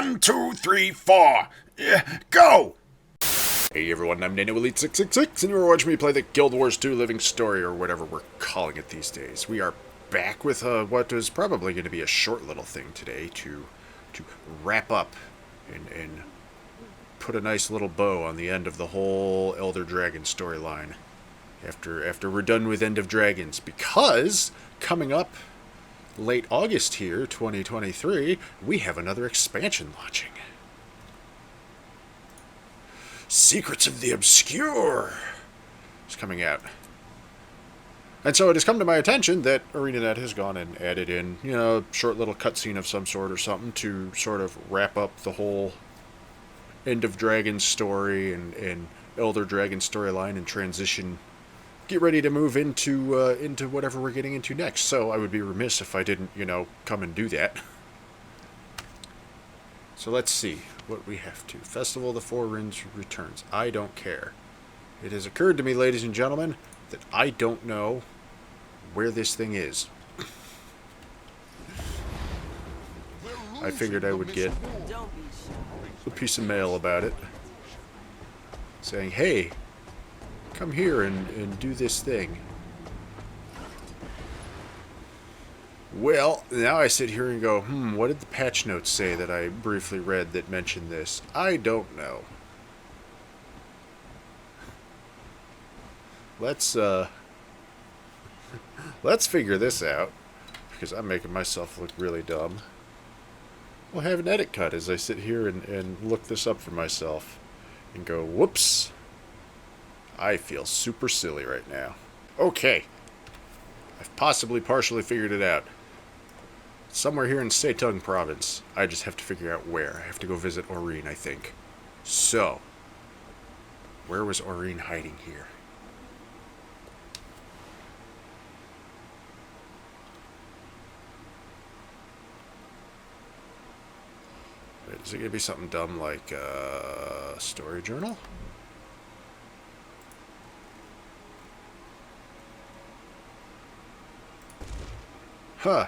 1, 2, 3, 4. Go! Hey everyone, I'm NanoElite666, and you're watching me play the Guild Wars 2 Living Story, or whatever we're calling it these days. We are back with what is probably going to be a short little thing today to wrap up and put a nice little bow on the end of the whole Elder Dragon storyline. After we're done with End of Dragons, because coming up late August here, 2023, we have another expansion launching. Secrets of the Obscure is coming out. And so it has come to my attention that ArenaNet has gone and added in, a short little cutscene of some sort or something to sort of wrap up the whole End of Dragons story and Elder Dragon storyline and transition. Get ready to move into whatever we're getting into next. So I would be remiss if I didn't, come and do that. So let's see what we have to. Festival of the Four Winds returns. I don't care. It has occurred to me, ladies and gentlemen, that I don't know where this thing is. I figured I would get a piece of mail about it, saying, hey, come here and do this thing. Well, now I sit here and go, what did the patch notes say that I briefly read that mentioned this? I don't know. Let's figure this out, because I'm making myself look really dumb. We'll have an edit cut as I sit here and look this up for myself and go, whoops. I feel super silly right now. Okay. I've possibly partially figured it out. Somewhere here in Setung province. I just have to figure out where. I have to go visit Aurene, I think. So, where was Aurene hiding here? Is it going to be something dumb like story journal?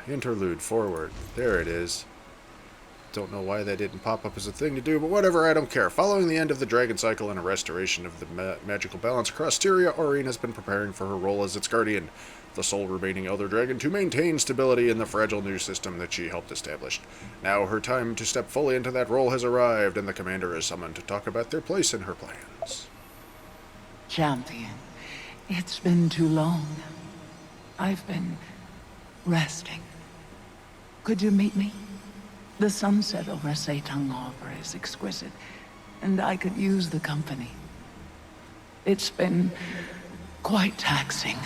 Interlude, forward. There it is. Don't know why that didn't pop up as a thing to do, but whatever, I don't care. Following the end of the Dragon Cycle and a restoration of the magical balance across Styria, Aurene has been preparing for her role as its guardian, the sole remaining Elder Dragon to maintain stability in the fragile new system that she helped establish. Now her time to step fully into that role has arrived, and the commander is summoned to talk about their place in her plans. Champion, it's been too long. I've been resting. Could you meet me? The sunset over Setung Harbor is exquisite, and I could use the company. It's been quite taxing,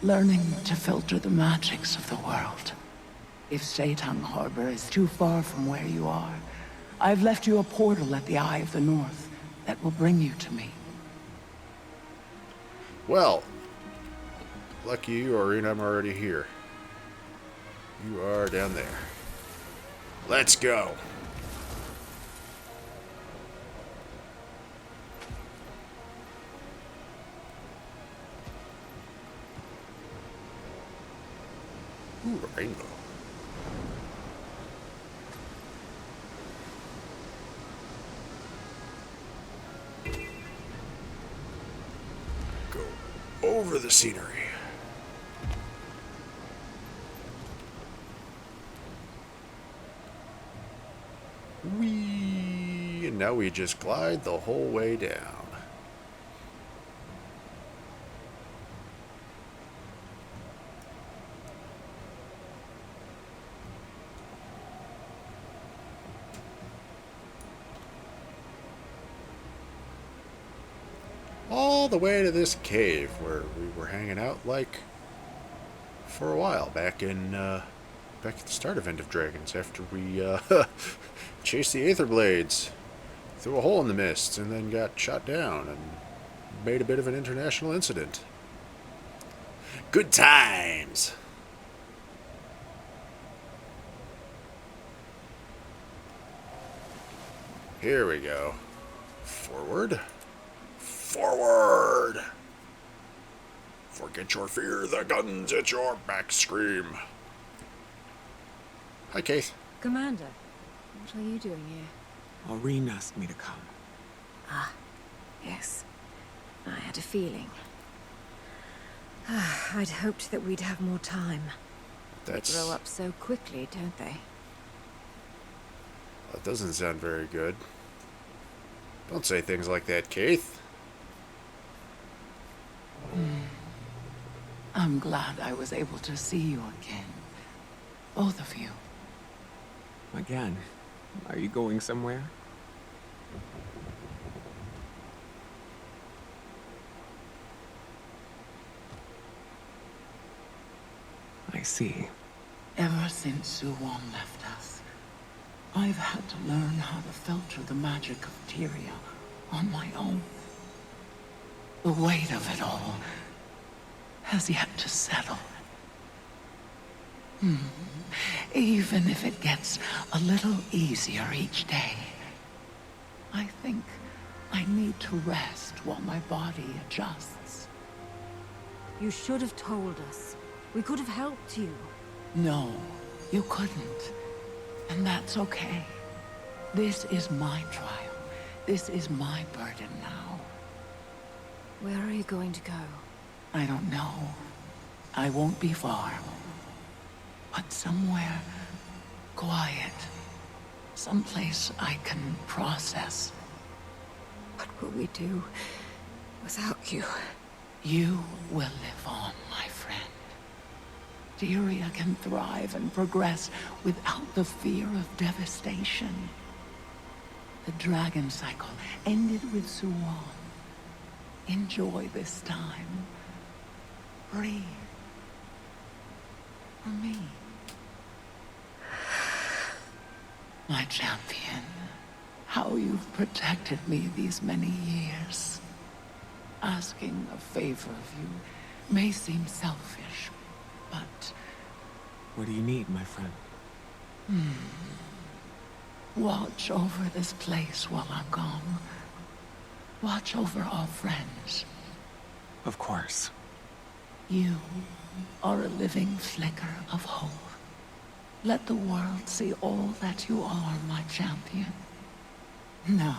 learning to filter the magics of the world. If Setung Harbor is too far from where you are, I've left you a portal at the Eye of the North that will bring you to me. Well, lucky you, Aurene, I'm already here. You are down there. Let's go. Ooh, a rainbow. Go over the scenery. Whee! And now we just glide the whole way down. All the way to this cave where we were hanging out, for a while back at the start of End of Dragons, after we chased the Aether Blades through a hole in the mists and then got shot down and made a bit of an international incident. Good times! Here we go. Forward. Forward! Forget your fear, the guns at your back scream. Hi, Keith. Commander, what are you doing here? Aurene asked me to come. Ah, yes. I had a feeling. I'd hoped that we'd have more time. They grow up so quickly, don't they? That doesn't sound very good. Don't say things like that, Keith. I'm glad I was able to see you again. Both of you. Again? Are you going somewhere? I see. Ever since Suwon left us, I've had to learn how to filter the magic of Tyria on my own. The weight of it all has yet to settle. Even if it gets a little easier each day, I think I need to rest while my body adjusts. You should have told us. We could have helped you. No, you couldn't. And that's okay. This is my trial. This is my burden now. Where are you going to go? I don't know. I won't be far. But somewhere quiet. Someplace I can process. What will we do without you? You will live on, my friend. Tyria can thrive and progress without the fear of devastation. The dragon cycle ended with Suwon. Enjoy this time. Breathe. For me. My champion, how you've protected me these many years. Asking a favor of you may seem selfish, but... What do you need, my friend? Watch over this place while I'm gone. Watch over our friends. Of course. You are a living flicker of hope. Let the world see all that you are, my champion. No.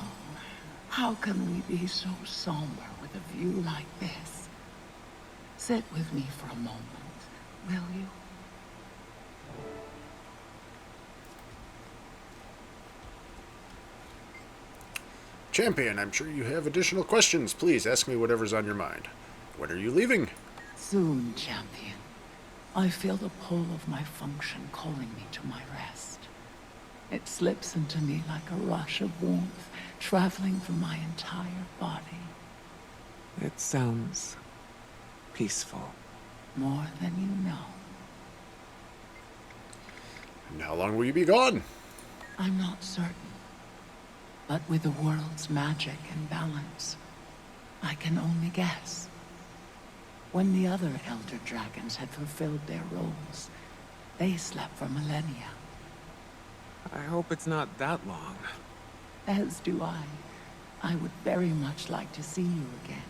How can we be so somber with a view like this? Sit with me for a moment, will you? Champion, I'm sure you have additional questions. Please ask me whatever's on your mind. When are you leaving? Soon, champion. I feel the pull of my function calling me to my rest. It slips into me like a rush of warmth, traveling through my entire body. It sounds peaceful. More than you know. And how long will you be gone? I'm not certain. But with the world's magic in balance, I can only guess. When the other Elder Dragons had fulfilled their roles, they slept for millennia. I hope it's not that long. As do I. I would very much like to see you again.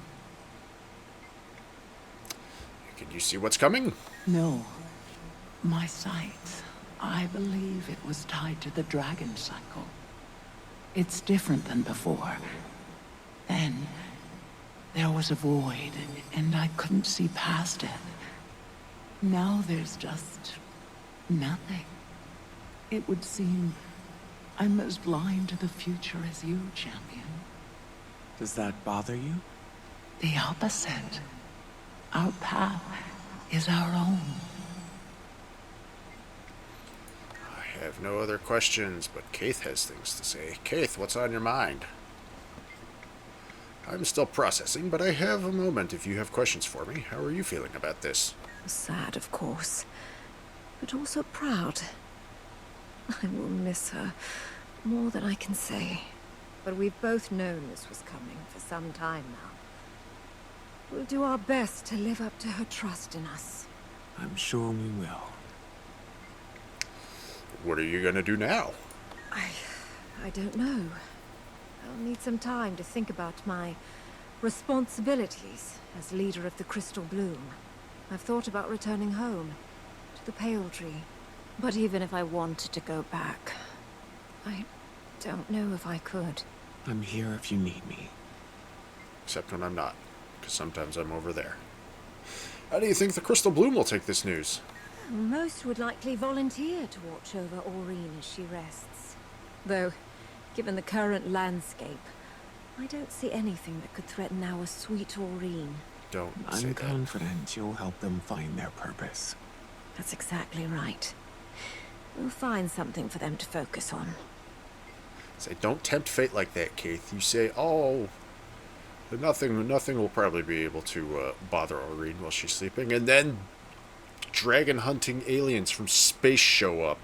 Can you see what's coming? No. My sight, I believe it was tied to the dragon cycle. It's different than before. Then, there was a void, and I couldn't see past it. Now there's just nothing. It would seem I'm as blind to the future as you, champion. Does that bother you? The opposite. Our path is our own. I have no other questions, but Keith has things to say. Keith, what's on your mind? I'm still processing, but I have a moment if you have questions for me. How are you feeling about this? Sad, of course, but also proud. I will miss her more than I can say. But we've both known this was coming for some time now. We'll do our best to live up to her trust in us. I'm sure we will. What are you gonna do now? I don't know. I'll need some time to think about my responsibilities as leader of the Crystal Bloom. I've thought about returning home, to the Pale Tree. But even if I wanted to go back, Don't know if I could. I'm here if you need me. Except when I'm not, because sometimes I'm over there. How do you think the Crystal Bloom will take this news? Most would likely volunteer to watch over Aurene as she rests. Though, given the current landscape, I don't see anything that could threaten our sweet Aurene. Don't say I'm that. confident you'll help them find their purpose. That's exactly right. We'll find something for them to focus on. Say, don't tempt fate like that, Keith. You say, oh, nothing will probably be able to bother Aurene while she's sleeping, and then dragon-hunting aliens from space show up,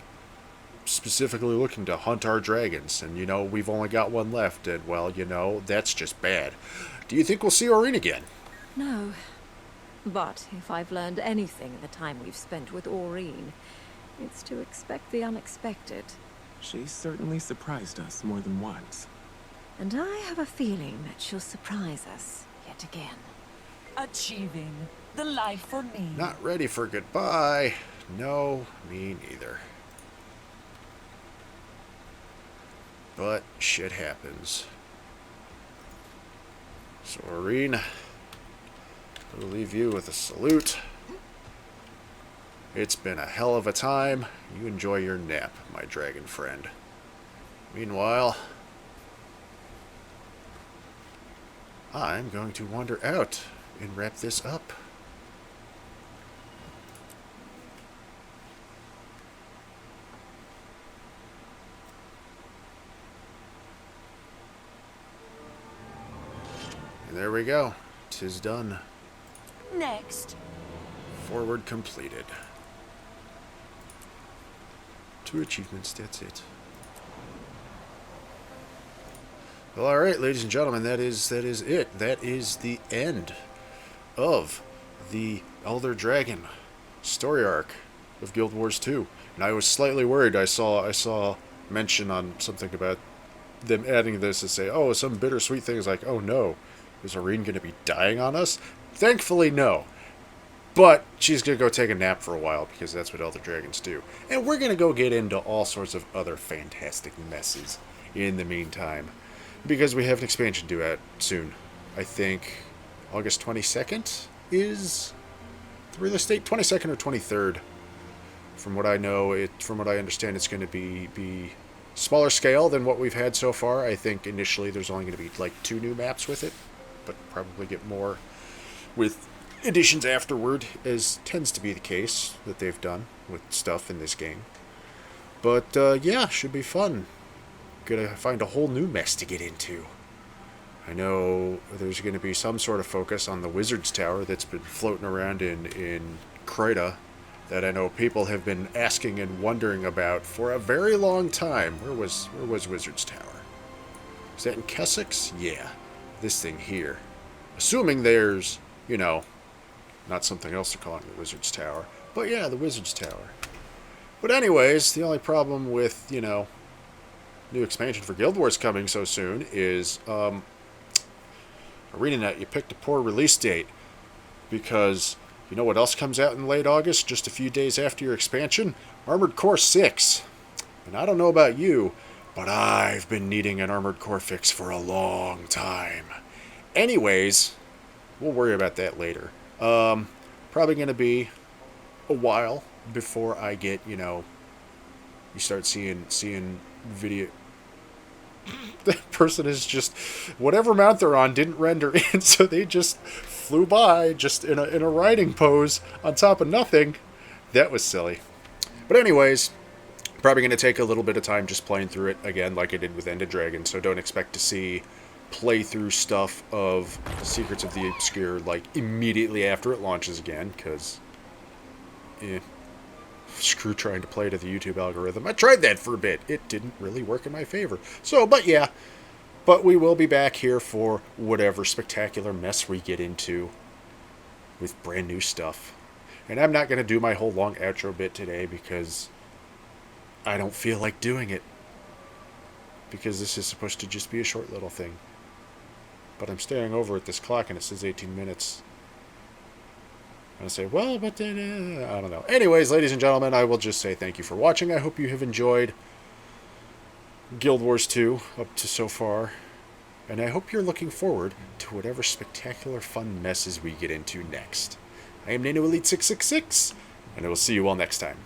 specifically looking to hunt our dragons, and, you know, we've only got one left, and, well, you know, that's just bad. Do you think we'll see Aurene again? No. But if I've learned anything in the time we've spent with Aurene, it's to expect the unexpected. She certainly surprised us more than once. And I have a feeling that she'll surprise us yet again. Achieving the life for me. Not ready for goodbye. No, me neither. But shit happens. So, Aurene, I'll leave you with a salute. It's been a hell of a time. You enjoy your nap, my dragon friend. Meanwhile, I'm going to wander out and wrap this up. And there we go. 'Tis done. Next. Forward completed. 2 achievements, that's it. Well, alright, ladies and gentlemen, that is it. That is the end of the Elder Dragon story arc of Guild Wars 2. And I was slightly worried. I saw mention on something about them adding this to say, oh, some bittersweet things like, oh no, is Aurene going to be dying on us? Thankfully, no. But she's going to go take a nap for a while because that's what Elder Dragons do. And we're going to go get into all sorts of other fantastic messes in the meantime. Because we have an expansion due out soon. I think August 22nd is the release date. 22nd or 23rd. From what I know, from what I understand, it's going to be smaller scale than what we've had so far. I think initially there's only going to be like 2 new maps with it. But probably get more with additions afterward, as tends to be the case that they've done with stuff in this game. But yeah, should be fun. Gonna find a whole new mess to get into. I know there's going to be some sort of focus on the Wizard's Tower that's been floating around in Krita that I know people have been asking and wondering about for a very long time. Where was Wizard's Tower? Is that in Kessex? Yeah. This thing here. Assuming there's, you know, not something else they're calling the Wizard's Tower. But yeah, the Wizard's Tower. But anyways, the only problem with, you know, new expansion for Guild Wars coming so soon is, ArenaNet, you picked a poor release date. Because, you know what else comes out in late August, just a few days after your expansion? Armored Core 6. And I don't know about you, but I've been needing an Armored Core fix for a long time. Anyways, we'll worry about that later. Probably going to be a while before I get, you know, you start seeing video. That person is just, whatever mount they're on didn't render in, so they just flew by just in a riding pose on top of nothing. That was silly. But anyways, probably going to take a little bit of time just playing through it again like I did with End of Dragon, so don't expect to see playthrough stuff of Secrets of the Obscure like immediately after it launches again, because screw trying to play to the YouTube algorithm. I tried that for a bit. It didn't really work in my favor. So, but yeah. But we will be back here for whatever spectacular mess we get into with brand new stuff. And I'm not going to do my whole long outro bit today because I don't feel like doing it. Because this is supposed to just be a short little thing. But I'm staring over at this clock and it says 18 minutes. And I say, well, but I don't know. Anyways, ladies and gentlemen, I will just say thank you for watching. I hope you have enjoyed Guild Wars 2 up to so far. And I hope you're looking forward to whatever spectacular fun messes we get into next. I am NanoElite666, and I will see you all next time.